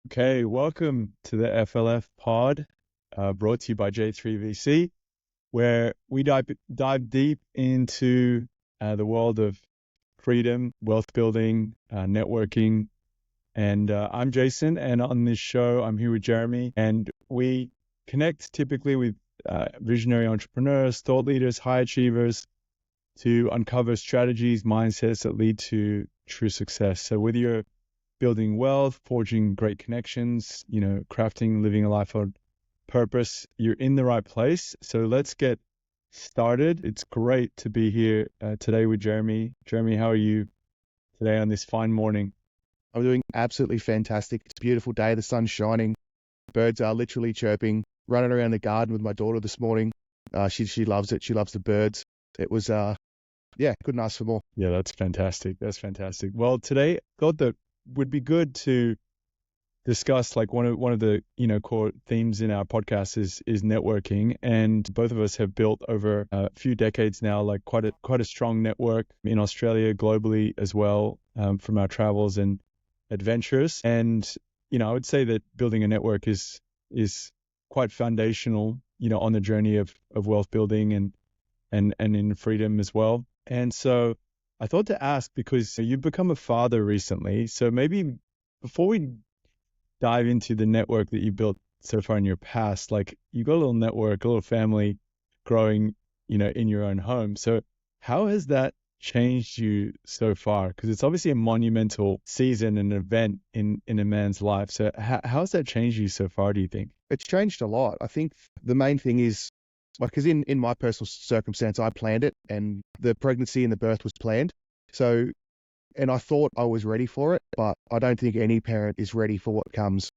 Okay, welcome to the FLF pod, brought to you by J3VC, where we dive deep into the world of freedom, wealth building, networking. And I'm Jason, and on this show, I'm here with Jeromie, and we connect typically with visionary entrepreneurs, thought leaders, high achievers to uncover strategies, mindsets that lead to true success. So whether you're building wealth, forging great connections, crafting, living a life on purpose, you're in the right place. So let's get started. It's great to be here today with Jeromie. Jeromie, how are you today on this fine morning? I'm doing absolutely fantastic. It's a beautiful day. The sun's shining. Birds are literally chirping. Running around the garden with my daughter this morning. She loves it. She loves the birds. It was, couldn't ask for more. Yeah, that's fantastic. That's fantastic. Well, today I thought that would be good to discuss like one of the core themes in our podcast is networking, and both of us have built over a few decades now like quite a strong network in Australia, globally as well, from our travels and adventures. And I would say that building a network is quite foundational on the journey of wealth building and in freedom as well. And so I thought to ask, because you've become a father recently, so maybe before we dive into the network that you built so far in your past, like you got a little network, a little family growing, in your own home. So how has that changed you so far? Because it's obviously a monumental season and event in a man's life. So how has that changed you so far, do you think? It's changed a lot. I think the main thing is, because in my personal circumstance, I planned it, and the pregnancy and the birth was planned. So, and I thought I was ready for it, but I don't think any parent is ready for what comes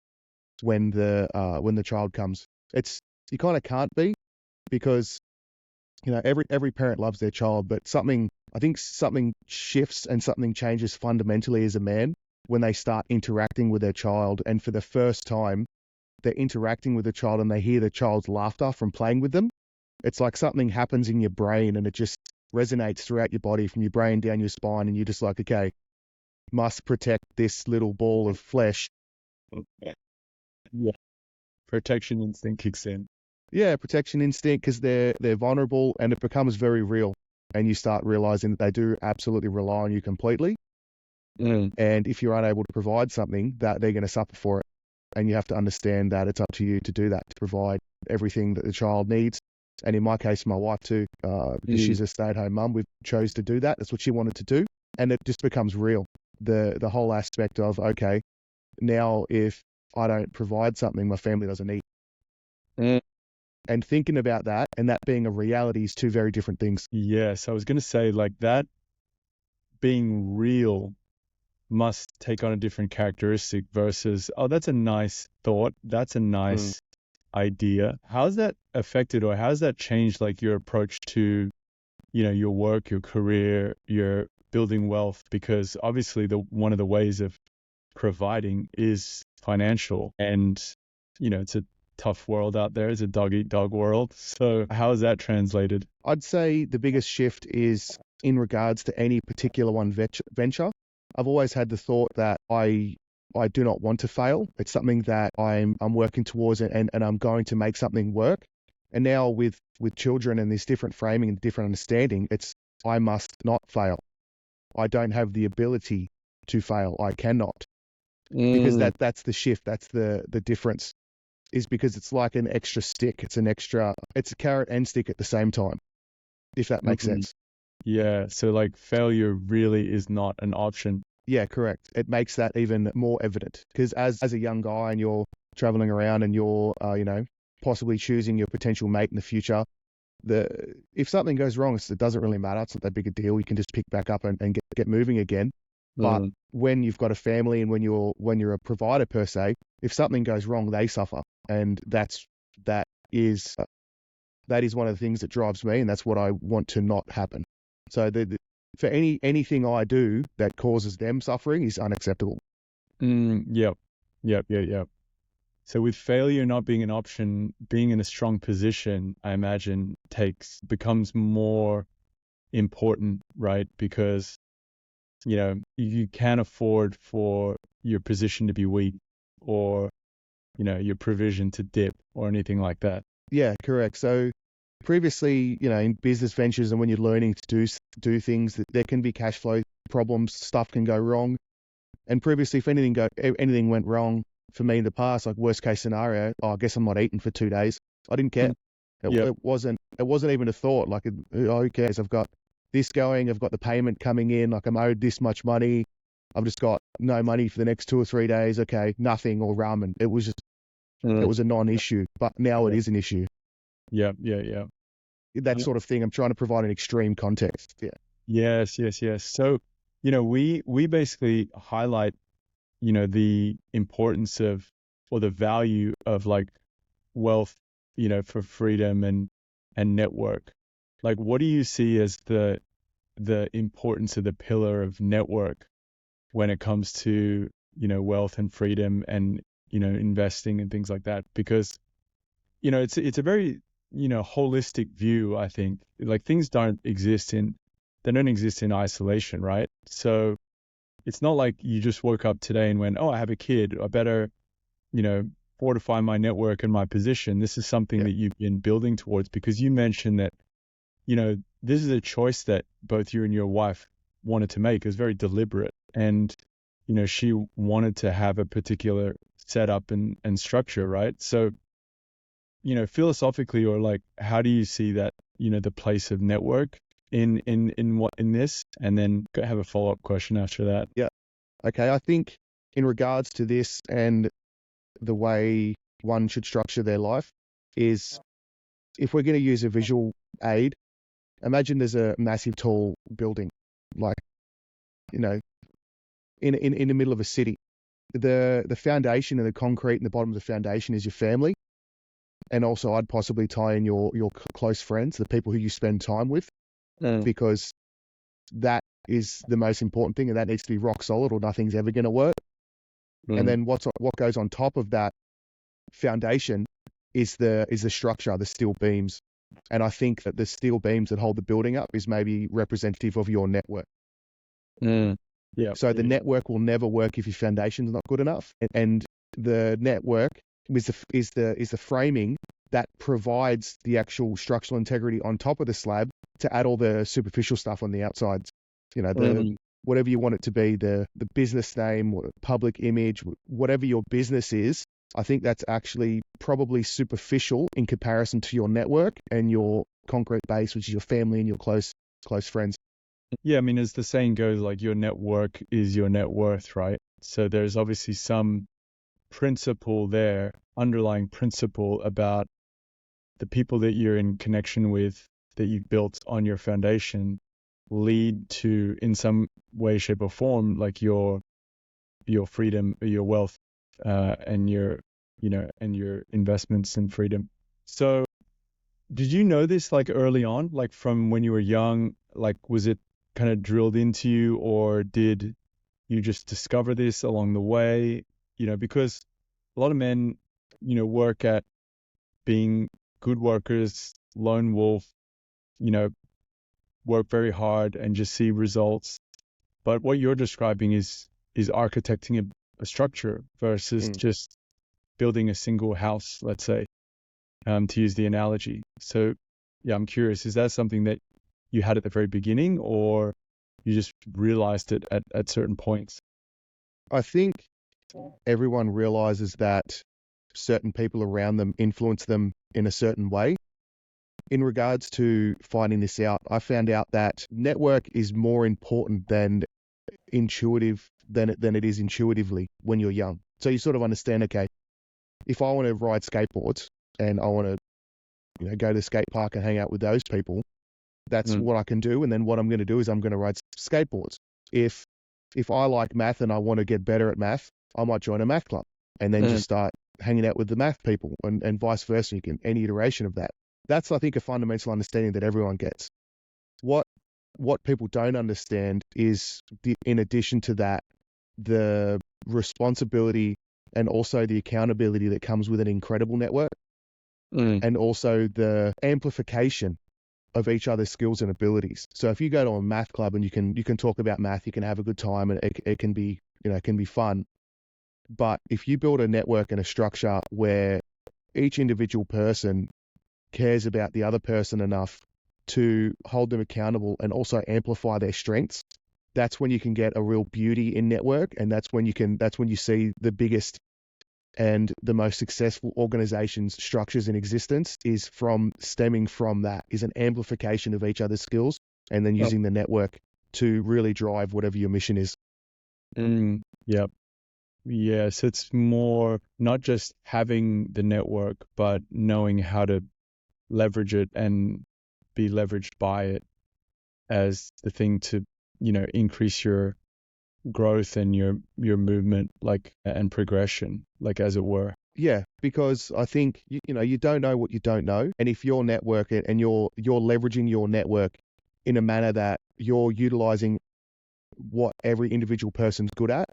when the child comes. You kind of can't be, because every parent loves their child, but I think something shifts and something changes fundamentally as a man when they start interacting with their child, and for the first time they're interacting with the child and they hear the child's laughter from playing with them. It's like something happens in your brain and it just resonates throughout your body, from your brain down your spine, and you're just like, okay, must protect this little ball of flesh. Yeah. Protection instinct kicks in. Yeah, protection instinct, because they're vulnerable, and it becomes very real. And you start realizing that they do absolutely rely on you completely. And if you're unable to provide something, that they're going to suffer for it. And you have to understand that it's up to you to do that, to provide everything that the child needs. And in my case, my wife too, because she's a stay-at-home mum, we chose to do that. That's what she wanted to do. And it just becomes real. The whole aspect of, okay, now if I don't provide something, my family doesn't eat. And thinking about that and that being a reality is two very different things. Yes, I was going to say, like, that being real must take on a different characteristic versus, oh, that's a nice thought, that's a nice idea. How's that affected, or how's that changed like your approach to your work, your career, your building wealth? Because obviously one of the ways of providing is financial, and it's a tough world out there. It's a dog eat dog world. So how is that translated? I'd say the biggest shift is in regards to any particular one venture. I've always had the thought that I do not want to fail. It's something that I'm working towards, and I'm going to make something work. And now with children and this different framing and different understanding, it's I must not fail. I don't have the ability to fail. I cannot. Because that's the shift. That's the difference, is because it's like an extra stick. It's a carrot and stick at the same time, if that makes sense. Yeah. So like failure really is not an option. Yeah, correct. It makes that even more evident, because as a young guy and you're traveling around and you're, possibly choosing your potential mate in the future, if something goes wrong, it doesn't really matter. It's not that big a deal. You can just pick back up and get moving again. But when you've got a family and when you're a provider per se, if something goes wrong, they suffer, and that is one of the things that drives me, and that's what I want to not happen. So for anything I do that causes them suffering is unacceptable. Yep. So with failure not being an option, being in a strong position, I imagine becomes more important, right? Because you can't afford for your position to be weak. or, your provision to dip or anything like that. Yeah, correct. So previously, in business ventures and when you're learning to do things, that there can be cash flow problems, stuff can go wrong. And previously, if anything went wrong for me in the past, like worst case scenario, I guess I'm not eating for 2 days. I didn't care. Yep. It wasn't even a thought. Like, who cares? I've got this going. I've got the payment coming in. Like, I'm owed this much money. I've just got no money for the next 2 or 3 days. Okay, nothing, or ramen. It was a non-issue. But now it is an issue. Yeah. That sort of thing. I'm trying to provide an extreme context. Yeah. Yes. So, we basically highlight, the importance of, or the value of like wealth, for freedom and network. Like, what do you see as the importance of the pillar of network when it comes to, wealth and freedom and, investing and things like that? Because, it's a very, holistic view, I think. Like, things don't exist in isolation, right? So it's not like you just woke up today and went, oh, I have a kid, I better, fortify my network and my position. This is something that you've been building towards, because you mentioned that, this is a choice that both you and your wife wanted to make. It was very deliberate. And, she wanted to have a particular setup and structure, right? So, philosophically, or like, how do you see that, the place of network in this? And then have a follow-up question after that. Yeah. Okay. I think in regards to this and the way one should structure their life is, if we're going to use a visual aid, imagine there's a massive tall building, like, in the middle of a city. The foundation and the concrete in the bottom of the foundation is your family. And also I'd possibly tie in your close friends, the people who you spend time with, because that is the most important thing, and that needs to be rock solid or nothing's ever going to work. And then what goes on top of that foundation is the structure, the steel beams. And I think that the steel beams that hold the building up is maybe representative of your network. Yeah. So the network will never work if your foundation's not good enough. And the network is the framing that provides the actual structural integrity on top of the slab to add all the superficial stuff on the outsides. Whatever you want it to be, the business name or public image, whatever your business is. I think that's actually probably superficial in comparison to your network and your concrete base, which is your family and your close friends. Yeah, I mean, as the saying goes, like, your network is your net worth, right? So there's obviously some principle there, underlying principle about the people that you're in connection with, that you've built on your foundation, lead to, in some way, shape, or form, like your freedom, your wealth, and your investments and freedom. So did you know this like early on, like from when you were young? Like, was it kind of drilled into you, or did you just discover this along the way? Because a lot of men, work at being good workers, lone wolf, work very hard and just see results. But what you're describing is architecting a structure versus just building a single house, let's say, to use the analogy. So, yeah, I'm curious, is that something that you had at the very beginning, or you just realized it at certain points? I think everyone realizes that certain people around them influence them in a certain way. In regards to finding this out, I found out that network is more important than it is intuitively when you're young. So you sort of understand, okay, if I want to ride skateboards and I want to, go to the skate park and hang out with those people, that's what I can do. And then what I'm going to do is I'm going to ride skateboards. If I like math and I want to get better at math, I might join a math club and then just start hanging out with the math people, and vice versa. You can any iteration of that. That's, I think, a fundamental understanding that everyone gets. What people don't understand is, in addition to that, the responsibility and also the accountability that comes with an incredible network, and also the amplification of each other's skills and abilities. So if you go to a math club and you can talk about math, you can have a good time, and it can be fun. But if you build a network and a structure where each individual person cares about the other person enough to hold them accountable and also amplify their strengths, that's when you can get a real beauty in network, and that's when you see the biggest and the most successful organizations structures in existence is stemming from that, is an amplification of each other's skills and then using the network to really drive whatever your mission is. Yep. Yeah, so it's more not just having the network, but knowing how to leverage it and be leveraged by it as the thing to, increase your growth and your movement, like, and progression, like, as it were. Yeah, because I think you don't know what you don't know, and if your network and you're leveraging your network in a manner that you're utilizing what every individual person's good at,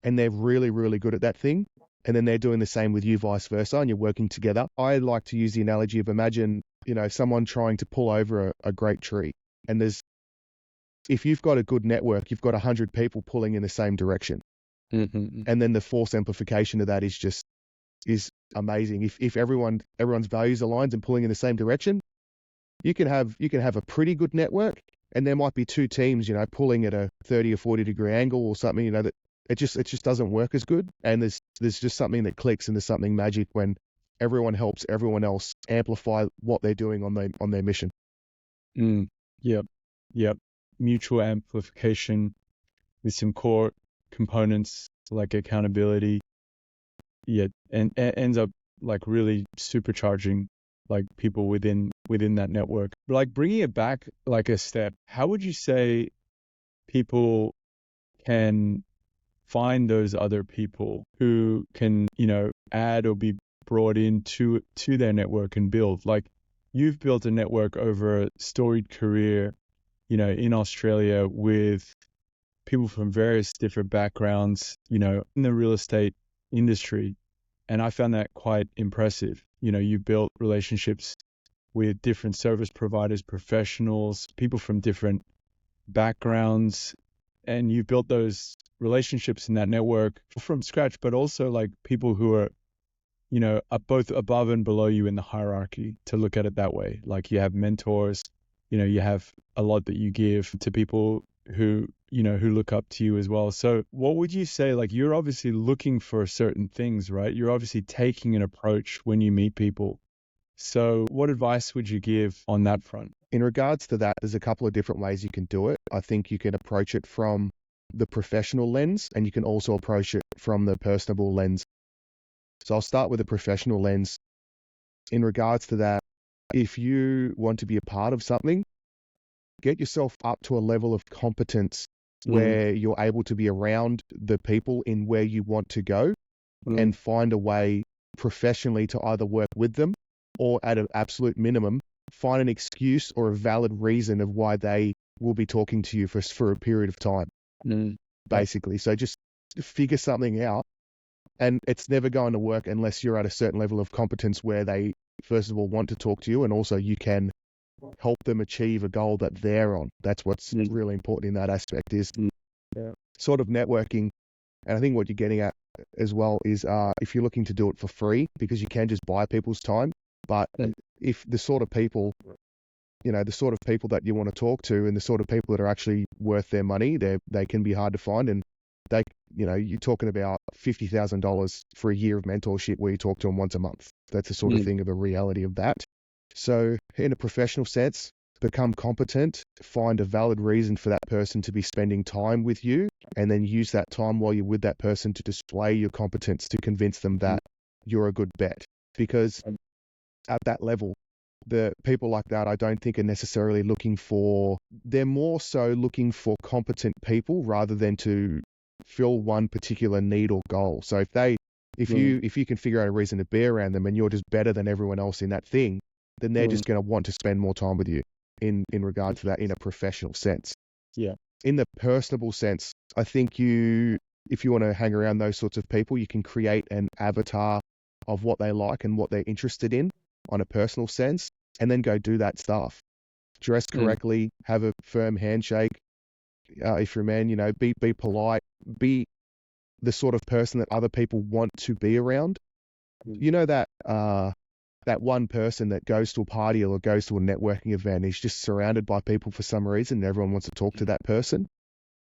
and they're really, really good at that thing, and then they're doing the same with you, vice versa, and you're working together. I like to use the analogy of, imagine, someone trying to pull over a great tree, and if you've got a good network, you've got 100 people pulling in the same direction. Mm-hmm. And then the force amplification of that is amazing. If everyone's values aligns and pulling in the same direction, you can have a pretty good network, and there might be two teams, pulling at a 30 or 40 degree angle or something, that it just doesn't work as good. And there's just something that clicks, and there's something magic when everyone helps everyone else amplify what they're doing on their mission. Yep. Mutual amplification with some core components like accountability. Yeah, and ends up like really supercharging like people within that network. Like, bringing it back like a step, how would you say people can find those other people who can, add or be brought into their network and build? Like, you've built a network over a storied career, in Australia with people from various different backgrounds, in the real estate industry. And I found that quite impressive. You built relationships with different service providers, professionals, people from different backgrounds, and you built those relationships in that network from scratch, but also like people who are, both above and below you in the hierarchy, to look at it that way. Like, you have mentors, you have a lot that you give to people who look up to you as well. So what would you say, like, you're obviously looking for certain things, right? You're obviously taking an approach when you meet people. So what advice would you give on that front? In regards to that, there's a couple of different ways you can do it. I think you can approach it from the professional lens, and you can also approach it from the personable lens. So I'll start with the professional lens. In regards to that, if you want to be a part of something, get yourself up to a level of competence where you're able to be around the people in where you want to go, and find a way professionally to either work with them, or at an absolute minimum, find an excuse or a valid reason of why they will be talking to you for a period of time, basically. So just figure something out, and it's never going to work unless you're at a certain level of competence where they, first of all, want to talk to you, and also you can help them achieve a goal that they're on. That's what's really important in that aspect, is sort of networking. And I think what you're getting at as well is if you're looking to do it for free, because you can just buy people's time, but if the sort of people, that you want to talk to, and the sort of people that are actually worth their money, they can be hard to find. And you're talking about $50,000 for a year of mentorship where you talk to them once a month. That's the sort of thing of a reality of that. So in a professional sense, become competent, find a valid reason for that person to be spending time with you, and then use that time while you're with that person to display your competence, to convince them that you're a good bet. Because at that level, the people like that, I don't think, are necessarily they're more so looking for competent people rather than to fill one particular need or goal. So if you can figure out a reason to be around them, and you're just better than everyone else in that thing, then they're just going to want to spend more time with you in regard to that, in a professional sense. Yeah. In the personable sense, I think if you want to hang around those sorts of people, you can create an avatar of what they like and what they're interested in on a personal sense, and then go do that stuff. Dress correctly, have a firm handshake. If you're a man, be polite, be the sort of person that other people want to be around. You know that one person that goes to a party or goes to a networking event is just surrounded by people for some reason and everyone wants to talk to that person.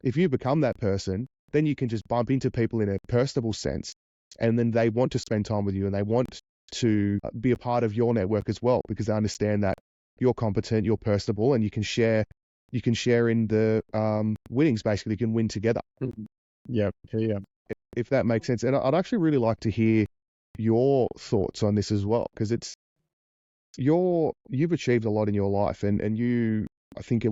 If you become that person, then you can just bump into people in a personable sense, and then they want to spend time with you and they want to be a part of your network as well, because they understand that you're competent, you're personable, and you can share in the winnings. Basically, you can win together. Yeah. If that makes sense. And I'd actually really like to hear your thoughts on this as well, because you've achieved a lot in your life, and I think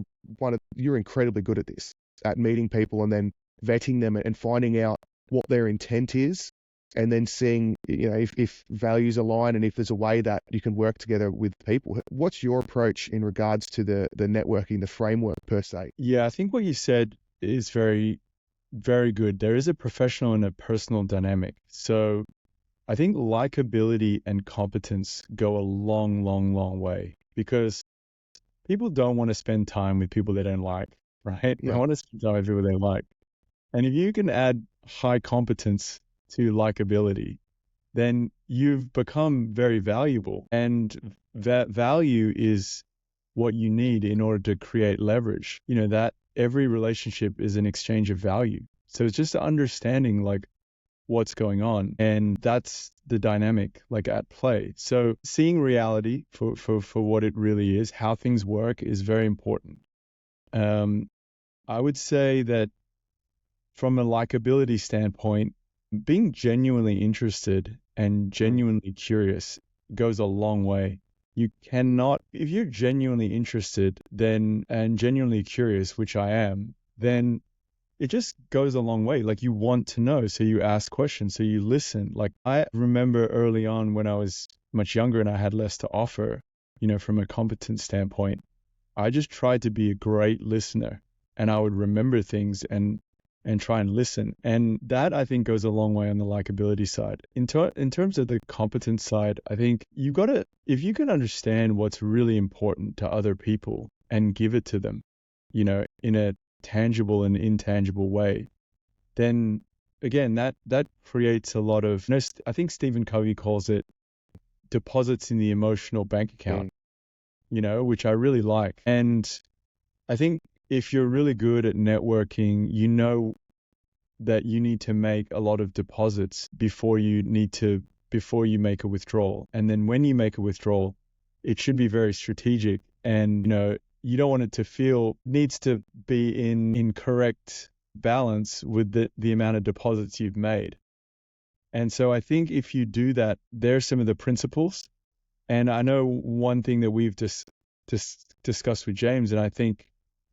you're incredibly good at this, at meeting people and then vetting them and finding out what their intent is, and then seeing, if values align and if there's a way that you can work together with people. What's your approach in regards to the networking, the framework per se? Yeah, I think what you said is very, very good. There is a professional and a personal dynamic. So I think likability and competence go a long, long, long way, because people don't want to spend time with people they don't like, right? They want to spend time with people they like. And if you can add high competence to likability, then you've become very valuable. And that value is what you need in order to create leverage. That every relationship is an exchange of value. So it's just understanding what's going on, and that's the dynamic at play. So seeing reality for what it really is, how things work, is very important. I would say that from a likability standpoint, being genuinely interested and genuinely curious goes a long way. You cannot, if you're genuinely interested and genuinely curious, which I am, then it just goes a long way. You want to know, so you ask questions, so you listen. I remember early on when I was much younger and I had less to offer, from a competence standpoint, I just tried to be a great listener, and I would remember things and try and listen. And that, I think, goes a long way on the likability side. In terms of the competence side, I think if you can understand what's really important to other people and give it to them, in a tangible and intangible way, then again, that creates a lot of, I think Stephen Covey calls it deposits in the emotional bank account, which I really like. And I think if you're really good at networking, that you need to make a lot of deposits before you make a withdrawal. And then when you make a withdrawal, it should be very strategic, and you don't want it to needs to be in correct balance with the amount of deposits you've made. And so I think if you do that, there's some of the principles. And I know one thing that we've just discussed with James, and I think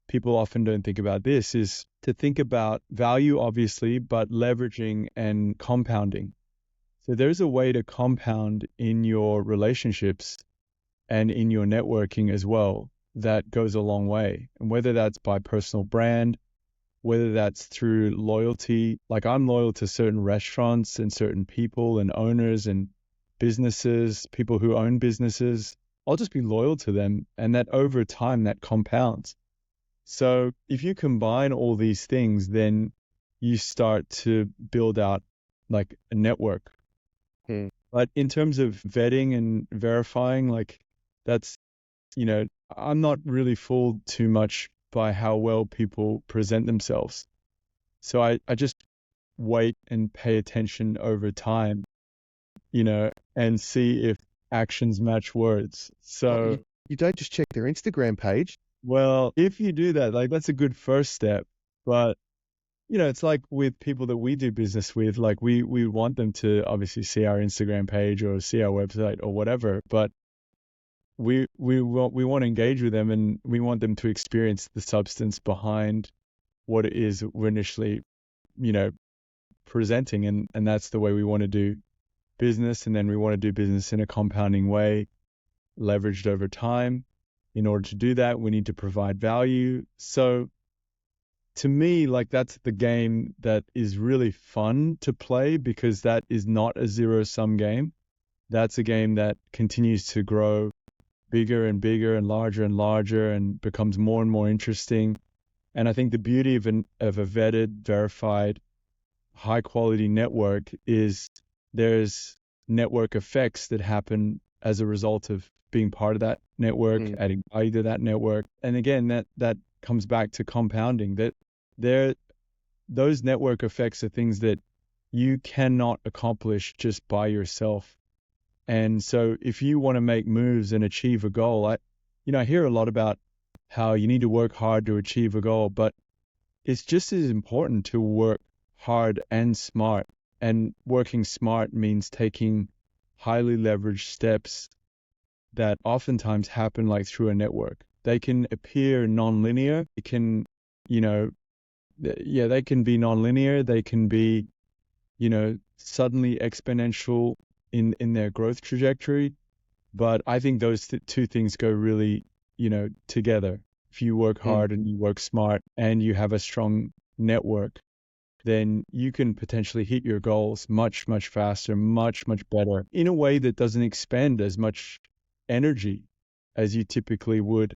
people often don't think about this, is to think about value, obviously, but leveraging and compounding. So there's a way to compound in your relationships and in your networking as well that goes a long way. And whether that's by personal brand, whether that's through loyalty, I'm loyal to certain restaurants and certain people and owners and businesses, people who own businesses. I'll just be loyal to them, and that over time, that compounds. So if you combine all these things, then you start to build out a network. But in terms of vetting and verifying, that's, I'm not really fooled too much by how well people present themselves. So I just wait and pay attention over time, and see if actions match words. So you don't just check their Instagram page. Well, if you do that, that's a good first step. But, it's like with people that we do business with, we want them to obviously see our Instagram page or see our website or whatever, but we want to engage with them, and we want them to experience the substance behind what it is we're initially, presenting. And that's the way we want to do business. And then we want to do business in a compounding way, leveraged over time. In order to do that, we need to provide value. So to me, that's the game that is really fun to play, because that is not a zero-sum game. That's a game that continues to grow bigger and bigger and larger and becomes more and more interesting. And I think the beauty of a vetted, verified, high quality network is there's network effects that happen as a result of being part of that network, adding value to that network. And again, that comes back to compounding, that those network effects are things that you cannot accomplish just by yourself. And so if you want to make moves and achieve a goal, I hear a lot about how you need to work hard to achieve a goal, but it's just as important to work hard and smart. And working smart means taking highly leveraged steps that oftentimes happen like through a network. They can appear nonlinear. It can, they can be nonlinear. They can be, suddenly exponential in their growth trajectory. But I think those two things go really, together. If you work hard and you work smart and you have a strong network, then you can potentially hit your goals much, much faster, much, much better in a way that doesn't expend as much energy as you typically would,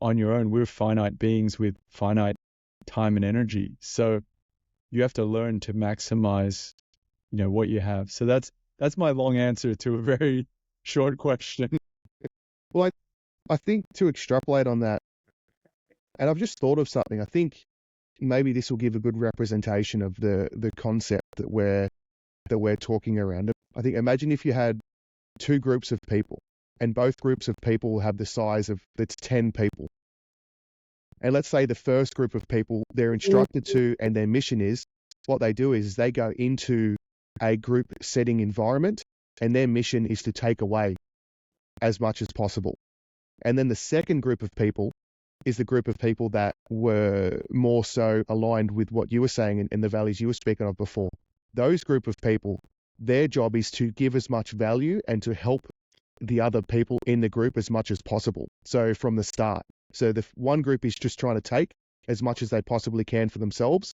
on your own. We're finite beings with finite time and energy. So you have to learn to maximize, what you have. So that's my long answer to a very short question. Well, I think to extrapolate on that, and I've just thought of something. I think maybe this will give a good representation of the concept that we're talking around. I think imagine if you had two groups of people, and both groups of people have the size of that's 10 people. And let's say the first group of people, they're instructed to, and their mission is, what they do is they go into a group setting environment, and their mission is to take away as much as possible. And then the second group of people is the group of people that were more so aligned with what you were saying and the values you were speaking of before. Those group of people, their job is to give as much value and to help the other people in the group as much as possible. So from the start. So the one group is just trying to take as much as they possibly can for themselves.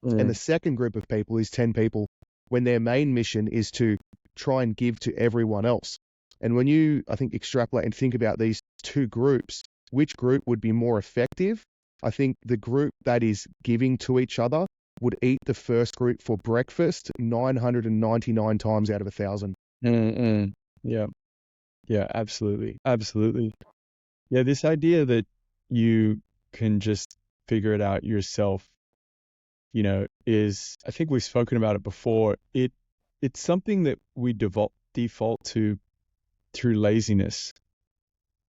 And the second group of people is 10 people when their main mission is to try and give to everyone else. And when you, I think, extrapolate and think about these two groups, which group would be more effective? I think the group that is giving to each other would eat the first group for breakfast 999 times out of 1,000. Yeah. Yeah, absolutely. Absolutely. Yeah, this idea that you can just figure it out yourself, is, I think we've spoken about it before. It's something that we default to through laziness.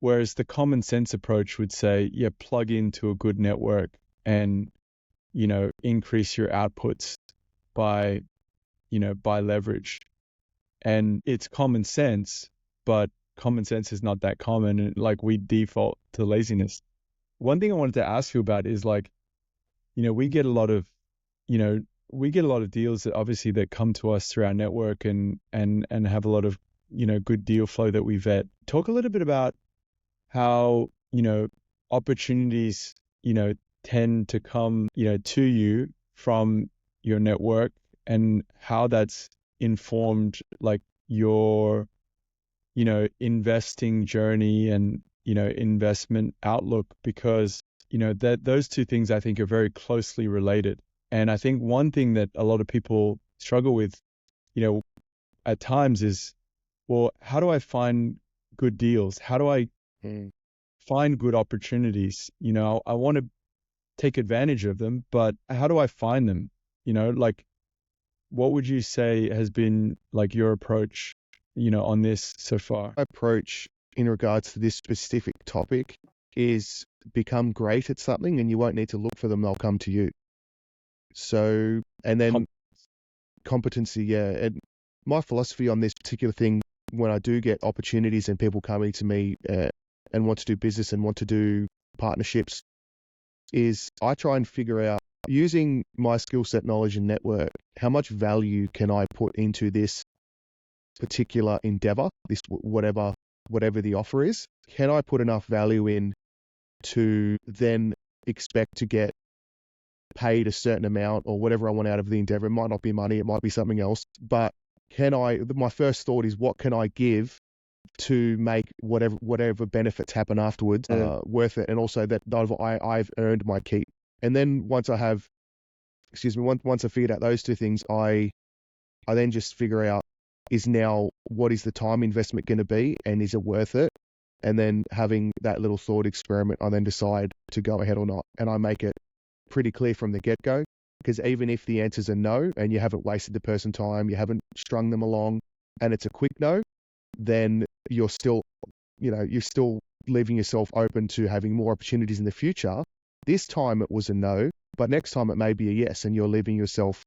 Whereas the common sense approach would say, yeah, plug into a good network and, increase your outputs by leverage. And it's common sense, but common sense is not that common. And like we default to laziness. One thing I wanted to ask you about is we get a lot of, deals that obviously that come to us through our network and have a lot of, good deal flow that we vet. Talk a little bit about how, opportunities, tend to come, to you from your network and how that's informed like your, investing journey and, investment outlook, because, that those two things I think are very closely related. And I think one thing that a lot of people struggle with, at times is, well, how do I find good deals? How do I find good opportunities? I want to take advantage of them, but how do I find them? What would you say has been like your approach, on this so far? My approach in regards to this specific topic is become great at something and you won't need to look for them, they'll come to you. So, and then competency, yeah. And my philosophy on this particular thing, when I do get opportunities and people coming to me and want to do business and want to do partnerships, is I try and figure out, using my skill set, knowledge, and network, how much value can I put into this particular endeavor, this whatever the offer is? Can I put enough value in to then expect to get paid a certain amount or whatever I want out of the endeavor? It might not be money, it might be something else, but my first thought is, what can I give to make whatever benefits happen afterwards worth it, and also that I've earned my keep. And then once I have excuse me, once I figured out those two things, I then just figure out what is the time investment going to be, and is it worth it? And then having that little thought experiment, I then decide to go ahead or not. And I make it pretty clear from the get-go, because even if the answers are no, and you haven't wasted the person's time, you haven't strung them along, and it's a quick no, then you're still leaving yourself open to having more opportunities in the future. This time it was a no, but next time it may be a yes, and you're leaving yourself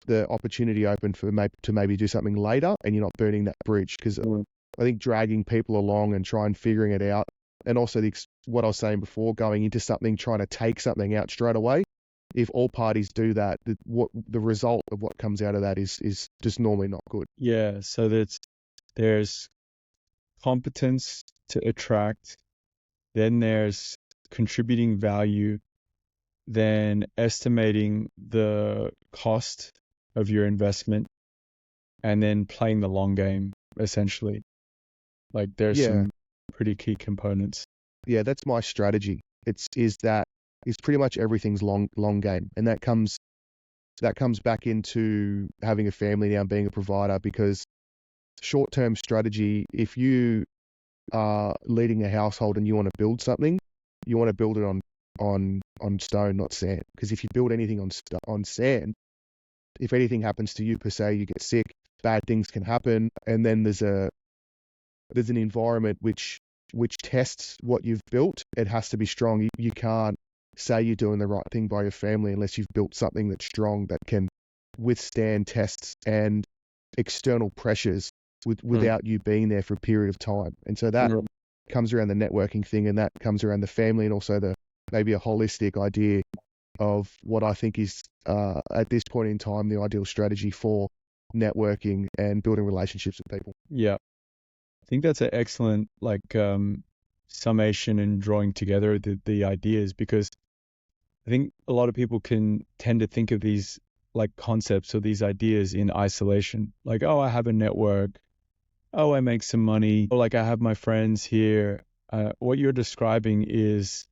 the opportunity open for maybe do something later, and you're not burning that bridge. Because I think dragging people along and trying figuring it out, and also what I was saying before, going into something, trying to take something out straight away, if all parties do that, the result of what comes out of that is just normally not good. Yeah, so there's competence to attract, then there's contributing value, then estimating the cost of your investment, and then playing the long game, essentially. Like there's some pretty key components. Yeah, that's my strategy. It's pretty much everything's long game, and that comes back into having a family now and being a provider, because short-term strategy, if you are leading a household and you want to build something, you want to build it on stone, not sand. Because if you build anything on sand, if anything happens to you per se, you get sick, bad things can happen, and then there's an environment which tests what you've built. It has to be strong. You can't say you're doing the right thing by your family unless you've built something that's strong, that can withstand tests and external pressures without you being there for a period of time. And so that comes around the networking thing, and that comes around the family, and also maybe a holistic idea of what I think is at this point in time the ideal strategy for networking and building relationships with people. Yeah, I think that's an excellent summation and drawing together the ideas, because I think a lot of people can tend to think of these like concepts or these ideas in isolation. Like, oh, I have a network. Oh, I make some money. Or like, I have my friends here. What you're describing is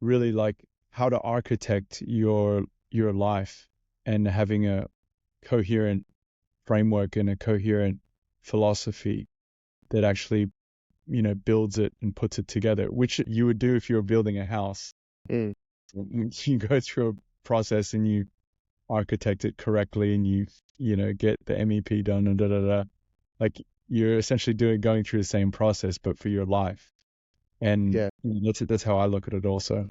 really like how to architect your life, and having a coherent framework and a coherent philosophy that actually, builds it and puts it together, which you would do if you were building a house. You go through a process and you architect it correctly, and you get the MEP done and like you're essentially going through the same process, but for your life. And that's how I look at it also.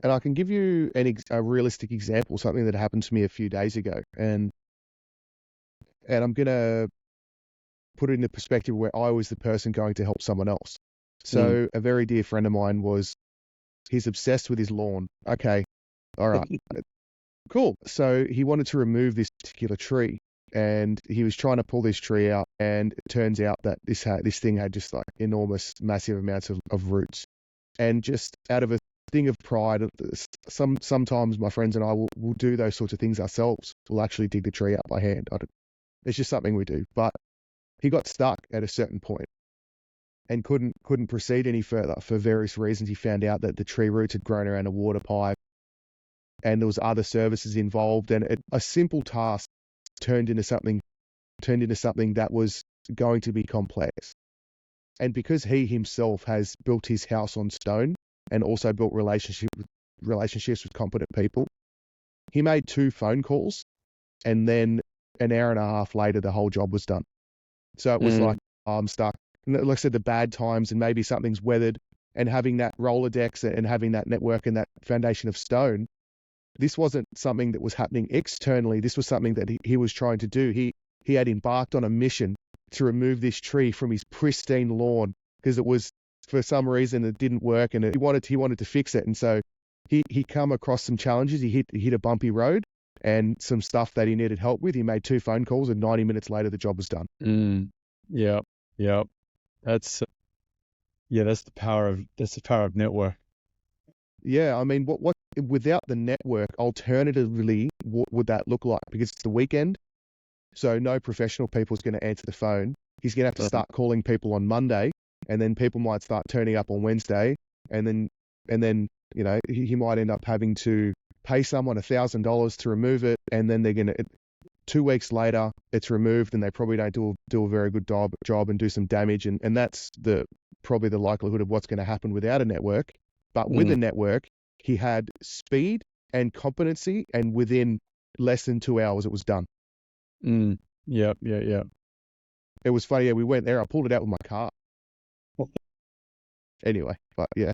And I can give you a realistic example, something that happened to me a few days ago, and I'm gonna put it in the perspective where I was the person going to help someone else. So a very dear friend of mine he's obsessed with his lawn. Okay, all right, cool. So he wanted to remove this particular tree, and he was trying to pull this tree out, and it turns out that this thing had just like enormous, massive amounts of roots. And just out of a thing of pride, sometimes my friends and I will do those sorts of things ourselves. We'll actually dig the tree out by hand. It's just something we do. But he got stuck at a certain point and couldn't proceed any further for various reasons. He found out that the tree roots had grown around a water pipe, and there was other services involved, and a simple task turned into something that was going to be complex. And because he himself has built his house on stone and also built relationships with competent people, he made 2 phone calls, and then an hour and a half later, the whole job was done. So it was like, I'm stuck. And like I said, the bad times, and maybe something's weathered, and having that Rolodex and having that network and that foundation of stone, this wasn't something that was happening externally. This was something that he was trying to do. He had embarked on a mission to remove this tree from his pristine lawn, because it was, for some reason, it didn't work, and he wanted to fix it. And so he come across some challenges. He hit a bumpy road and some stuff that he needed help with. He made 2 phone calls, and 90 minutes later, the job was done. Yeah. That's the power of network. Yeah, I mean, what without the network, alternatively, what would that look like? Because it's the weekend, so no professional people is going to answer the phone. He's going to have to start calling people on Monday, and then people might start turning up on Wednesday, and then he might end up having to pay someone $1,000 to remove it, and then they're going to, 2 weeks later, it's removed, and they probably don't do a very good job and do some damage. And that's probably the likelihood of what's going to happen without a network. But with a network, he had speed and competency, and within less than 2 hours, it was done. Yeah. It was funny. Yeah, we went there. I pulled it out with my car. Anyway, but yeah.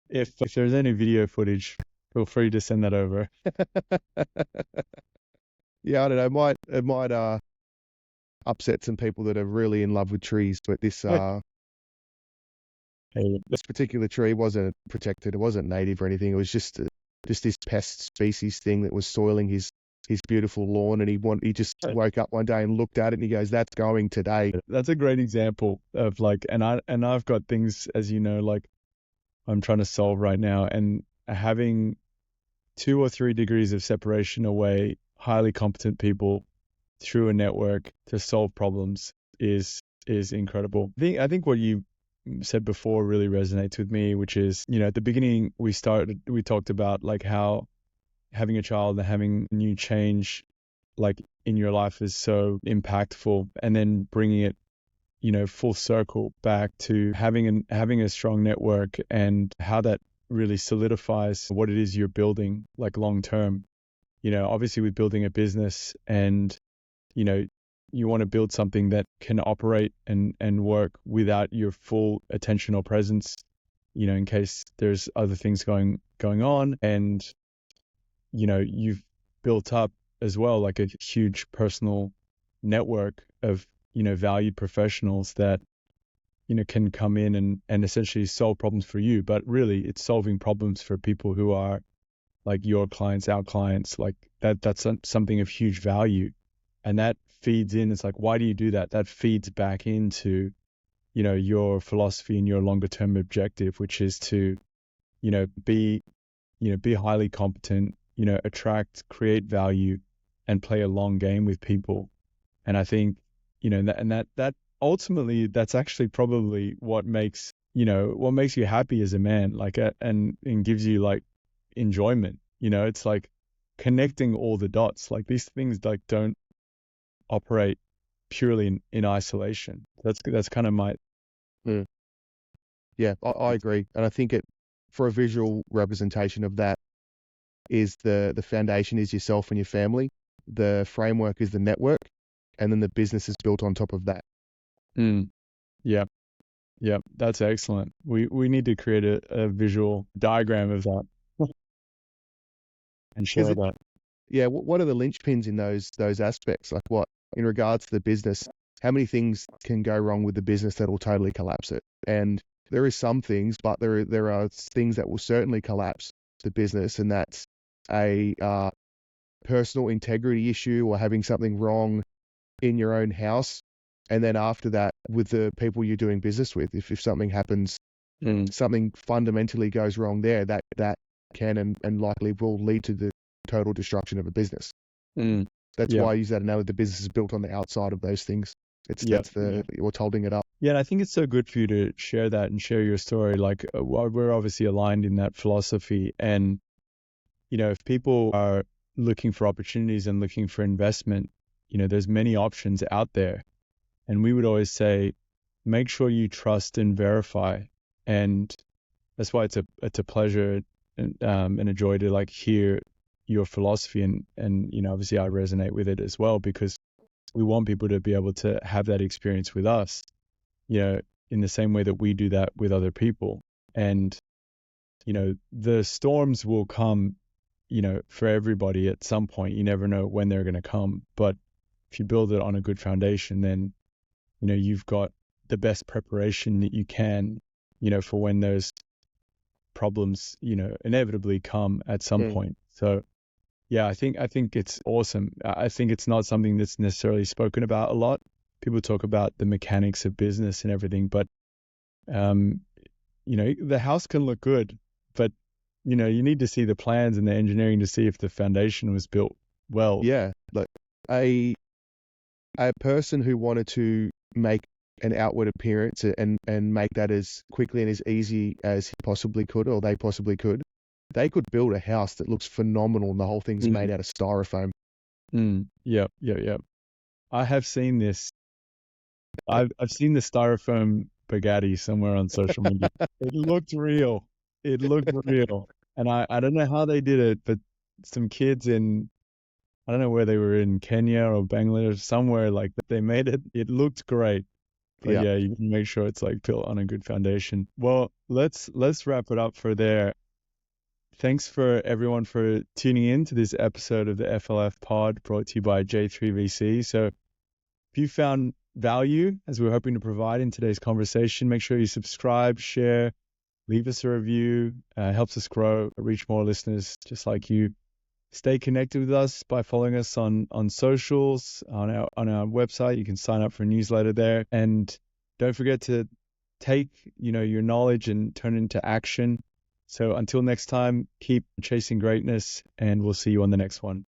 If there's any video footage, feel free to send that over. Yeah, I don't know. It might upset some people that are really in love with trees, but this this particular tree wasn't protected. It wasn't native or anything. It was just this pest species thing that was soiling his beautiful lawn, and he just woke up one day and looked at it, and he goes, "That's going today." That's a great example of like, and I've got things, as you know, like I'm trying to solve right now, and having 2 or 3 degrees of separation away, highly competent people through a network to solve problems is incredible. I think what you said before really resonates with me, which is, at the beginning we talked about like how having a child and having new change like in your life is so impactful, and then bringing it full circle back to having a strong network and how that really solidifies what it is you're building like long term. Obviously with building a business, and you want to build something that can operate and work without your full attention or presence, in case there's other things going on. And you've built up as well like a huge personal network of valued professionals that can come in and essentially solve problems for you, but really it's solving problems for people who are like your clients, our clients, like that's something of huge value. And that feeds in. It's like, why do you do that? That feeds back into your philosophy and your longer term objective, which is to be highly competent, attract, create value, and play a long game with people. And I think that ultimately that's actually probably what makes you happy as a man, like and gives you like enjoyment. It's like connecting all the dots. Like these things like don't operate purely in isolation. That's kind of my Yeah, I agree. And I think for a visual representation of that is the foundation is yourself and your family. The framework is the network, and then the business is built on top of that. Yeah, that's excellent. We need to create a visual diagram of that and share that. Yeah, what are the linchpins in those aspects? Like what, in regards to the business, how many things can go wrong with the business that will totally collapse it? And there is some things, but there are things that will certainly collapse the business, and that's a personal integrity issue, or having something wrong in your own house. And then after that, with the people you're doing business with, if something happens, something fundamentally goes wrong there, that can and likely will lead to the total destruction of a business. That's why I use that analogy. The business is built on the outside of those things. That's what's holding it up. Yeah, and I think it's so good for you to share that and share your story. Like we're obviously aligned in that philosophy, and if people are looking for opportunities and looking for investment, there's many options out there. And we would always say, make sure you trust and verify. And that's why it's a pleasure and a joy to like hear your philosophy. And obviously I resonate with it as well, because we want people to be able to have that experience with us, in the same way that we do that with other people. And, the storms will come, for everybody at some point. You never know when they're going to come. But if you build it on a good foundation, then you've got the best preparation that you can, for when those problems, inevitably come at some point. So yeah, I think it's awesome. I think it's not something that's necessarily spoken about a lot. People talk about the mechanics of business and everything, but the house can look good, but you need to see the plans and the engineering to see if the foundation was built well. Yeah, like a person who wanted to make an outward appearance and make that as quickly and as easy as he possibly could, or they possibly could, they could build a house that looks phenomenal and the whole thing's made out of styrofoam. Yep. I have seen this. I've seen the styrofoam spaghetti somewhere on social media. It looked real. It looked real. And I don't know how they did it, but some kids I don't know where they were, in Kenya or Bangladesh, somewhere like that, they made it. It looked great. But yeah, you can make sure it's like built on a good foundation. Well, let's wrap it up for there. Thanks for everyone for tuning in to this episode of the FLF pod, brought to you by J3VC. So if you found value, as we're hoping to provide in today's conversation, make sure you subscribe, share, leave us a review. Helps us grow, reach more listeners just like you. Stay connected with us by following us on socials, on our website. You can sign up for a newsletter there. And don't forget to take your knowledge and turn it into action. So until next time, keep chasing greatness, and we'll see you on the next one.